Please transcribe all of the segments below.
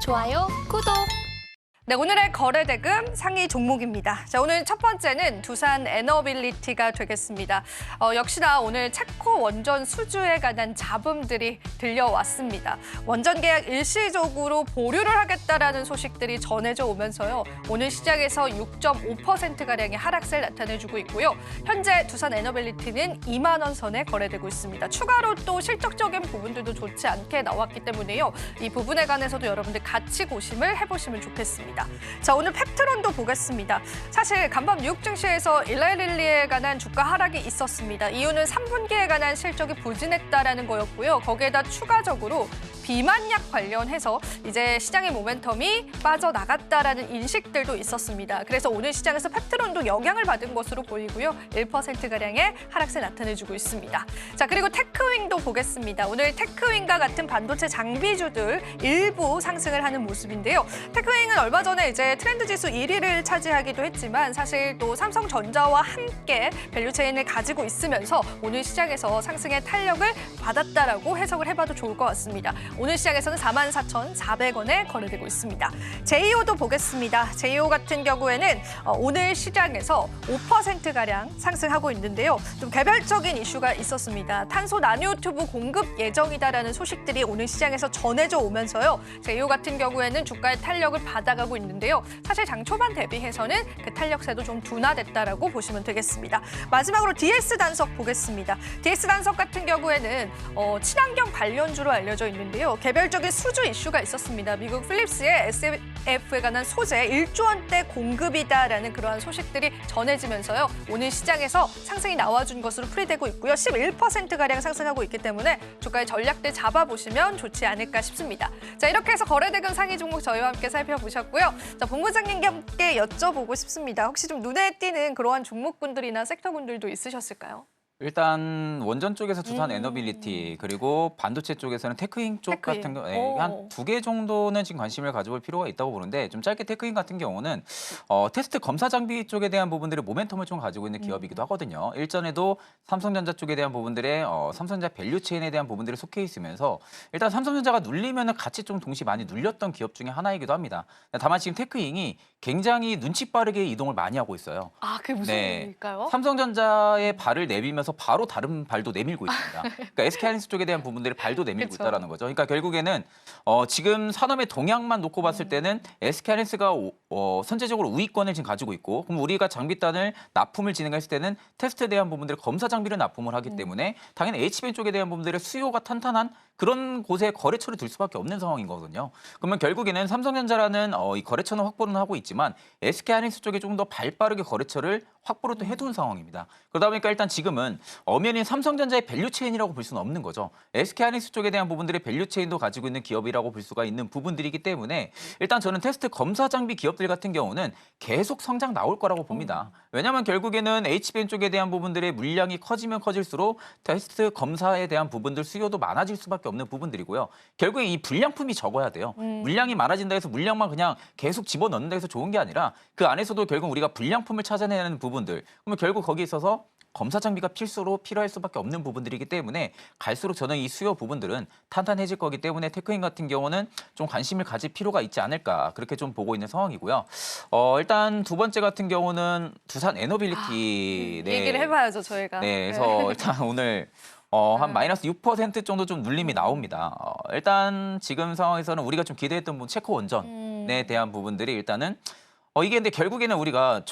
좋아요, 구독. 네, 오늘의 거래대금 상위 종목입니다. 자, 오늘 첫 번째는 두산 에너빌리티가 되겠습니다. 역시나 오늘 체코 원전 수주에 관한 잡음들이 들려왔습니다. 원전 계약 일시적으로 보류를 하겠다라는 소식들이 전해져 오면서요. 오늘 시장에서 6.5%가량의 하락세를 나타내주고 있고요. 현재 두산 에너빌리티는 2만 원 선에 거래되고 있습니다. 추가로 또 실적적인 부분들도 좋지 않게 나왔기 때문에요. 이 부분에 관해서도 여러분들 같이 고심을 해보시면 좋겠습니다. 자, 오늘 팩트론도 보겠습니다. 사실 간밤 뉴욕 증시에서 일라일릴리에 관한 주가 하락이 있었습니다. 이유는 3분기에 관한 실적이 부진했다라는 거였고요. 거기에다 추가적으로 비만약 관련해서 이제 시장의 모멘텀이 빠져나갔다라는 인식들도 있었습니다. 그래서 오늘 시장에서 팩트론도 영향을 받은 것으로 보이고요. 1%가량의 하락세 나타내주고 있습니다. 자, 그리고 테크윙도 보겠습니다. 오늘 테크윙과 같은 반도체 장비주들 일부 상승을 하는 모습인데요. 테크윙은 얼마 전에 이제 트렌드 지수 1위를 차지하기도 했지만 사실 또 삼성전자와 함께 밸류체인을 가지고 있으면서 오늘 시장에서 상승의 탄력을 받았다라고 해석을 해봐도 좋을 것 같습니다. 오늘 시장에서는 44,400원에 거래되고 있습니다. 제이오도 보겠습니다. 제이오 같은 경우에는 오늘 시장에서 5%가량 상승하고 있는데요. 좀 개별적인 이슈가 있었습니다. 탄소 나노튜브 공급 예정이다라는 소식들이 오늘 시장에서 전해져 오면서요. 제이오 같은 경우에는 주가의 탄력을 받아가고 있는데요. 사실 장 초반 대비해서는 그 탄력세도 좀 둔화됐다라고 보시면 되겠습니다. 마지막으로 DS 단석 보겠습니다. DS 단석 같은 경우에는 친환경 관련주로 알려져 있는데요. 개별적인 수주 이슈가 있었습니다. 미국 필립스의 SF에 관한 소재 1조 원대 공급이다라는 그러한 소식들이 전해지면서요. 오늘 시장에서 상승이 나와준 것으로 풀이되고 있고요. 11%가량 상승하고 있기 때문에 주가의 전략들 잡아보시면 좋지 않을까 싶습니다. 자, 이렇게 해서 거래대금 상위 종목 저희와 함께 살펴보셨고요. 자, 본부장님께 함께 여쭤보고 싶습니다. 혹시 좀 눈에 띄는 그러한 종목군들이나 섹터군들도 있으셨을까요? 일단 원전 쪽에서 두산 에너빌리티 그리고 반도체 쪽에서는 테크잉 쪽 테크잉. 같은 경우 한 2개 정도는 지금 관심을 가져볼 필요가 있다고 보는데 좀 짧게 테크잉 같은 경우는 테스트 검사 장비 쪽에 대한 부분들의 모멘텀을 좀 가지고 있는 기업이기도 하거든요. 일전에도 삼성전자 쪽에 대한 부분들의 삼성전자 밸류체인에 대한 부분들이 속해 있으면서 일단 삼성전자가 눌리면은 같이 좀 동시에 많이 눌렸던 기업 중에 하나이기도 합니다. 다만 지금 테크잉이 굉장히 눈치 빠르게 이동을 많이 하고 있어요. 아, 그게 무슨 일일까요? 삼성전자의 발을 내밀면서 바로 다른 발도 내밀고 있습니다. 그러니까 SK하이닉스 쪽에 대한 부분들이 발도 내밀고 그쵸. 있다는 거죠. 그러니까 결국에는 지금 산업의 동향만 놓고 봤을 때는 SK하이닉스가 선제적으로 우위권을 지금 가지고 있고, 그럼 우리가 장비단을 납품을 진행했을 때는 테스트에 대한 부분들을 검사 장비를 납품을 하기 때문에 당연히 HBM 쪽에 대한 부분들의 수요가 탄탄한 그런 곳에 거래처를 둘 수밖에 없는 상황인 거거든요. 그러면 결국에는 삼성전자라는 이 거래처는 확보는 하고 있지만 SK하이닉스 쪽에 좀 더 발빠르게 거래처를 확보를 또 해둔 상황입니다. 그러다 보니까 일단 지금은 엄연히 삼성전자의 밸류체인이라고 볼 수는 없는 거죠. SK하이닉스 쪽에 대한 부분들의 밸류체인도 가지고 있는 기업이라고 볼 수가 있는 부분들이기 때문에 일단 저는 테스트 검사 장비 기업들 같은 경우는 계속 성장 나올 거라고 봅니다. 왜냐하면 결국에는 HBM 쪽에 대한 부분들의 물량이 커지면 커질수록 테스트 검사에 대한 부분들 수요도 많아질 수밖에 없는 부분들이고요. 결국에 이 불량품이 적어야 돼요. 물량이 많아진다 해서 물량만 그냥 계속 집어넣는다 해서 좋은 게 아니라 그 안에서도 결국 우리가 불량품을 찾아내는 부분들, 그러면 결국 거기에 있어서 검사 장비가 필수로 필요할 수밖에 없는 부분들이기 때문에 갈수록 저는 이 수요 부분들은 탄탄해질 거기 때문에 테크인 같은 경우는 좀 관심을 가질 필요가 있지 않을까 그렇게 좀 보고 있는 상황이고요. 일단 두 번째 같은 경우는 두산 에너빌리티 얘기를 해봐야죠, 저희가. 네, 그래서 일단 오늘 한 마이너스 6% 정도 좀 눌림이 나옵니다. 일단 지금 상황에서는 우리가 좀 기대했던 부분 체코 원전에 대한 부분들이 일단은 이게 근데 결국에는 우리가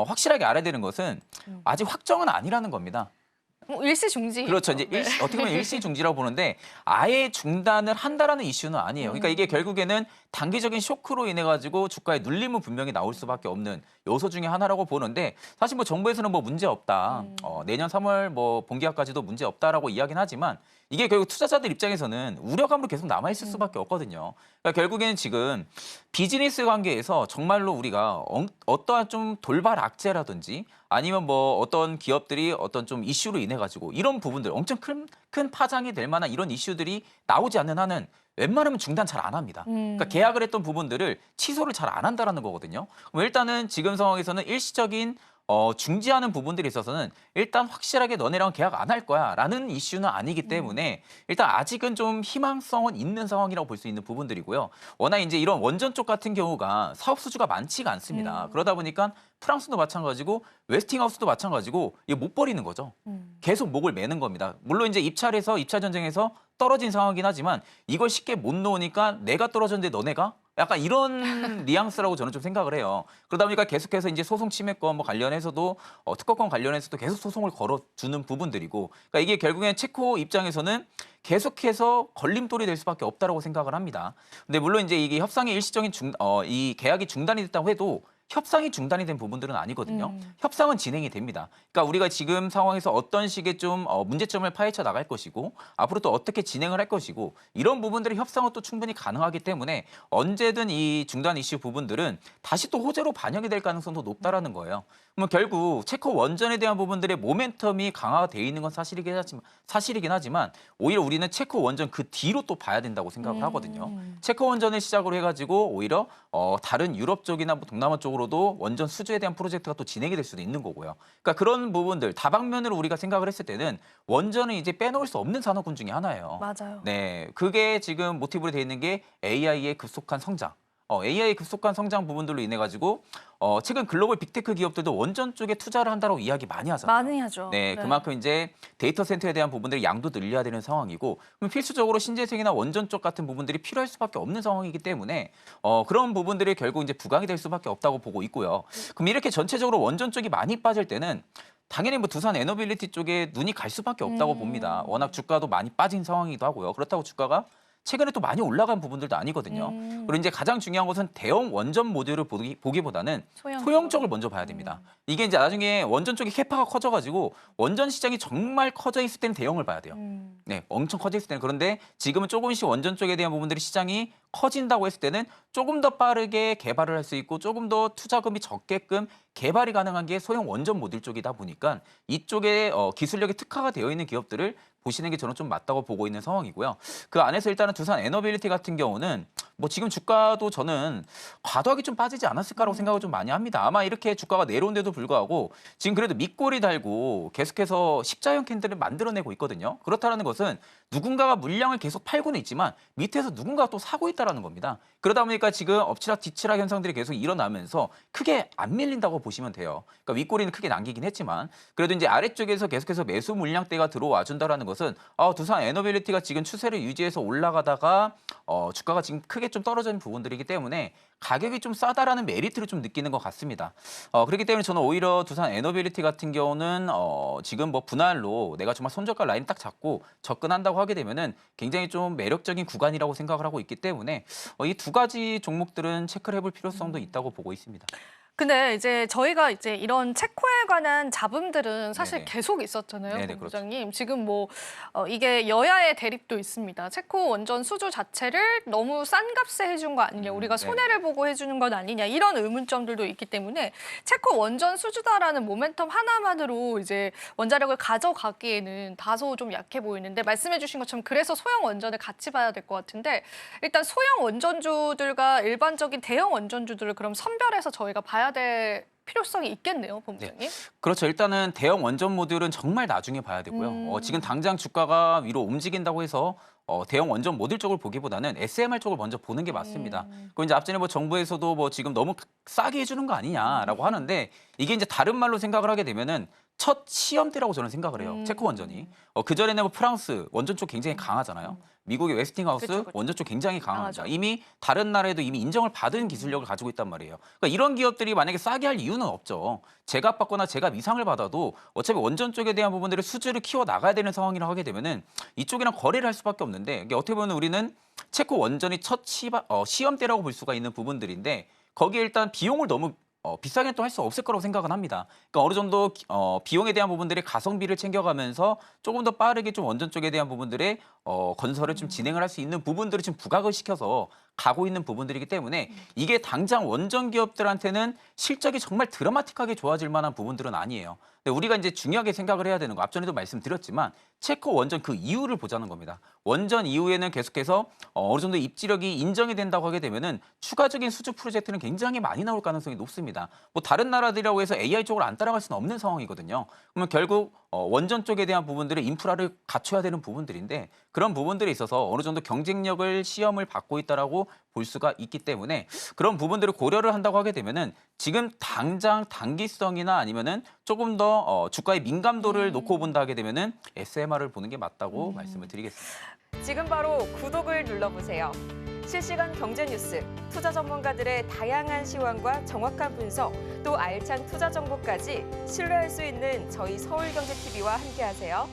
확실하게 알아야 되는 것은 아직 확정은 아니라는 겁니다. 일시 중지. 그렇죠. 이제 어떻게 보면 일시 중지라고 보는데 아예 중단을 한다라는 이슈는 아니에요. 그러니까 이게 결국에는 단기적인 쇼크로 인해 가지고 주가의 눌림은 분명히 나올 수밖에 없는 요소 중에 하나라고 보는데 사실 뭐 정부에서는 뭐 문제 없다. 내년 3월 뭐 본계약까지도 문제 없다라고 이야기는 하지만 이게 결국 투자자들 입장에서는 우려감으로 계속 남아 있을 수밖에 없거든요. 그러니까 결국에는 지금 비즈니스 관계에서 정말로 우리가 어떠한 좀 돌발 악재라든지 아니면 뭐 어떤 기업들이 어떤 좀 이슈로 인해 가지고 이런 부분들 엄청 큰 파장이 될 만한 이런 이슈들이 나오지 않는 한은 웬만하면 중단 잘 안 합니다. 그러니까 계약을 했던 부분들을 취소를 잘 안 한다라는 거거든요. 그럼 일단은 지금 상황에서는 일시적인 중지하는 부분들이 있어서는 일단 확실하게 너네랑 계약 안 할 거야라는 이슈는 아니기 때문에 일단 아직은 좀 희망성은 있는 상황이라고 볼 수 있는 부분들이고요. 워낙 이제 이런 원전 쪽 같은 경우가 사업 수주가 많지가 않습니다. 그러다 보니까 프랑스도 마찬가지고 웨스팅하우스도 마찬가지고 이게 못 버리는 거죠. 계속 목을 매는 겁니다. 물론 이제 입찰 전쟁에서 떨어진 상황이긴 하지만 이걸 쉽게 못 놓으니까 내가 떨어졌는데 너네가 약간 이런 뉘앙스라고 저는 좀 생각을 해요. 그러다 보니까 계속해서 이제 소송 침해권 뭐 관련해서도 특허권 관련해서도 계속 소송을 걸어주는 부분들이고, 그러니까 이게 결국엔 체코 입장에서는 계속해서 걸림돌이 될 수밖에 없다라고 생각을 합니다. 근데 물론 이제 이게 협상의 일시적인 이 계약이 중단이 됐다고 해도 협상이 중단이 된 부분들은 아니거든요. 협상은 진행이 됩니다. 그러니까 우리가 지금 상황에서 어떤 식의 좀 문제점을 파헤쳐 나갈 것이고 앞으로 또 어떻게 진행을 할 것이고 이런 부분들이 협상은 또 충분히 가능하기 때문에 언제든 이 중단 이슈 부분들은 다시 또 호재로 반영이 될 가능성도 높다라는 거예요. 그러면 결국 체코 원전에 대한 부분들의 모멘텀이 강화가 돼 있는 건 사실이긴 하지만 오히려 우리는 체코 원전 그 뒤로 또 봐야 된다고 생각을 하거든요. 체코 원전을 시작으로 해가지고 오히려 다른 유럽 쪽이나 뭐 동남아 쪽으로도 원전 수주에 대한 프로젝트가 또 진행이 될 수도 있는 거고요. 그러니까 그런 부분들 다방면으로 우리가 생각을 했을 때는 원전은 이제 빼놓을 수 없는 산업군 중에 하나예요. 맞아요. 네, 그게 지금 모티브로 돼 있는 게 AI의 급속한 성장. AI의 급속한 성장 부분들로 인해 가지고 최근 글로벌 빅테크 기업들도 원전 쪽에 투자를 한다고 이야기 많이 하잖아요. 많이 하죠. 네, 그만큼 이제 데이터 센터에 대한 부분들이 양도 늘려야 되는 상황이고 그럼 필수적으로 신재생이나 원전 쪽 같은 부분들이 필요할 수밖에 없는 상황이기 때문에 그런 부분들이 결국 이제 부각이 될 수밖에 없다고 보고 있고요. 그럼 이렇게 전체적으로 원전 쪽이 많이 빠질 때는 당연히 뭐 두산 에너빌리티 쪽에 눈이 갈 수밖에 없다고 봅니다. 워낙 주가도 많이 빠진 상황이기도 하고요. 그렇다고 주가가 최근에 또 많이 올라간 부분들도 아니거든요. 그리고 이제 가장 중요한 것은 대형 원전 모듈을 보기보다는 소형 쪽을 먼저 봐야 됩니다. 이게 이제 나중에 원전 쪽이 캐파가 커져가지고 원전 시장이 정말 커져 있을 때는 대형을 봐야 돼요. 네, 엄청 커져 있을 때는. 그런데 지금은 조금씩 원전 쪽에 대한 부분들이 시장이 커진다고 했을 때는 조금 더 빠르게 개발을 할 수 있고 조금 더 투자금이 적게끔 개발이 가능한 게 소형 원전 모듈 쪽이다 보니까 이쪽에 기술력이 특화가 되어 있는 기업들을 보시는 게 저는 좀 맞다고 보고 있는 상황이고요. 그 안에서 일단은 두산 에너빌리티 같은 경우는 뭐 지금 주가도 저는 과도하게 좀 빠지지 않았을까라고 생각을 좀 많이 합니다. 아마 이렇게 주가가 내려온데도 불구하고 지금 그래도 밑골이 달고 계속해서 십자형 캔들을 만들어내고 있거든요. 그렇다는 것은 누군가가 물량을 계속 팔고는 있지만 밑에서 누군가가 또 사고 있다는 겁니다. 그러다 보니까 지금 엎치락 뒤치락 현상들이 계속 일어나면서 크게 안 밀린다고 보시면 돼요. 그러니까 윗꼬리는 크게 남기긴 했지만 그래도 이제 아래쪽에서 계속해서 매수 물량대가 들어와 준다라는 것은 두산 에너빌리티가 지금 추세를 유지해서 올라가다가 주가가 지금 크게 좀 떨어진 부분들이기 때문에 가격이 좀 싸다라는 메리트를 좀 느끼는 것 같습니다. 그렇기 때문에 저는 오히려 두산 에너빌리티 같은 경우는 지금 뭐 분할로 내가 정말 손절가 라인 딱 잡고 접근한다고 하게 되면은 굉장히 좀 매력적인 구간이라고 생각을 하고 있기 때문에 이 두 가지 종목들은 체크를 해볼 필요성도 있다고 보고 있습니다. 근데 이제 저희가 이제 이런 체코에 관한 잡음들은 사실 네네. 계속 있었잖아요, 네네, 본부장님. 지금 뭐 이게 여야의 대립도 있습니다. 체코 원전 수주 자체를 너무 싼 값에 해준 거 아니냐, 우리가 네. 손해를 보고 해주는 건 아니냐 이런 의문점들도 있기 때문에 체코 원전 수주다라는 모멘텀 하나만으로 이제 원자력을 가져가기에는 다소 좀 약해 보이는데 말씀해주신 것처럼 그래서 소형 원전을 같이 봐야 될 것 같은데 일단 소형 원전주들과 일반적인 대형 원전주들을 그럼 선별해서 저희가 봐야 될 필요성이 있겠네요, 본부장님. 그렇죠. 일단은 대형 원전 모듈은 정말 나중에 봐야 되고요. 지금 당장 주가가 위로 움직인다고 해서 대형 원전 모듈 쪽을 보기보다는 SMR 쪽을 먼저 보는 게 맞습니다. 그리고 이제 앞전에 뭐 정부에서도 뭐 지금 너무 싸게 해주는 거 아니냐라고 하는데 이게 이제 다른 말로 생각을 하게 되면은 첫 시험대라고 저는 생각을 해요. 체코 원전이. 그전에는 뭐 프랑스 원전 쪽 굉장히 강하잖아요. 미국의 웨스팅하우스 그쵸. 원전 쪽 굉장히 강합니다. 강하죠. 이미 다른 나라에도 이미 인정을 받은 기술력을 가지고 있단 말이에요. 그러니까 이런 기업들이 만약에 싸게 할 이유는 없죠. 제값 받거나 제값 이상을 받아도 어차피 원전 쪽에 대한 부분들을 수주를 키워 나가야 되는 상황이라고 하게 되면은 이쪽이랑 거래를 할 수밖에 없는데 이게 어떻게 보면 우리는 체코 원전이 첫 시험대라고 볼 수가 있는 부분들인데 거기에 일단 비용을 너무 비싸게 또 할 수 없을 거라고 생각은 합니다. 그러니까 어느 정도 비용에 대한 부분들의 가성비를 챙겨가면서 조금 더 빠르게 좀 원전 쪽에 대한 부분들의 건설을 좀 진행을 할 수 있는 부분들을 좀 부각을 시켜서 가고 있는 부분들이기 때문에 이게 당장 원전 기업들한테는 실적이 정말 드라마틱하게 좋아질 만한 부분들은 아니에요. 근데 우리가 이제 중요하게 생각을 해야 되는 거 앞전에도 말씀드렸지만 체코 원전 그 이유를 보자는 겁니다. 원전 이후에는 계속해서 어느 정도 입지력이 인정이 된다고 하게 되면은 추가적인 수주 프로젝트는 굉장히 많이 나올 가능성이 높습니다. 뭐 다른 나라들이라고 해서 AI 쪽으로 안 따라갈 수는 없는 상황이거든요. 그러면 결국 원전 쪽에 대한 부분들의 인프라를 갖춰야 되는 부분들인데 그런 부분들에 있어서 어느 정도 경쟁력을 시험을 받고 있다라고 볼 수가 있기 때문에 그런 부분들을 고려를 한다고 하게 되면은 지금 당장 단기성이나 아니면은 조금 더 주가의 민감도를 놓고 본다 하게 되면은 SMR을 보는 게 맞다고 말씀을 드리겠습니다. 지금 바로 구독을 눌러보세요. 실시간 경제 뉴스, 투자 전문가들의 다양한 시황과 정확한 분석, 또 알찬 투자 정보까지 신뢰할 수 있는 저희 서울경제TV와 함께하세요.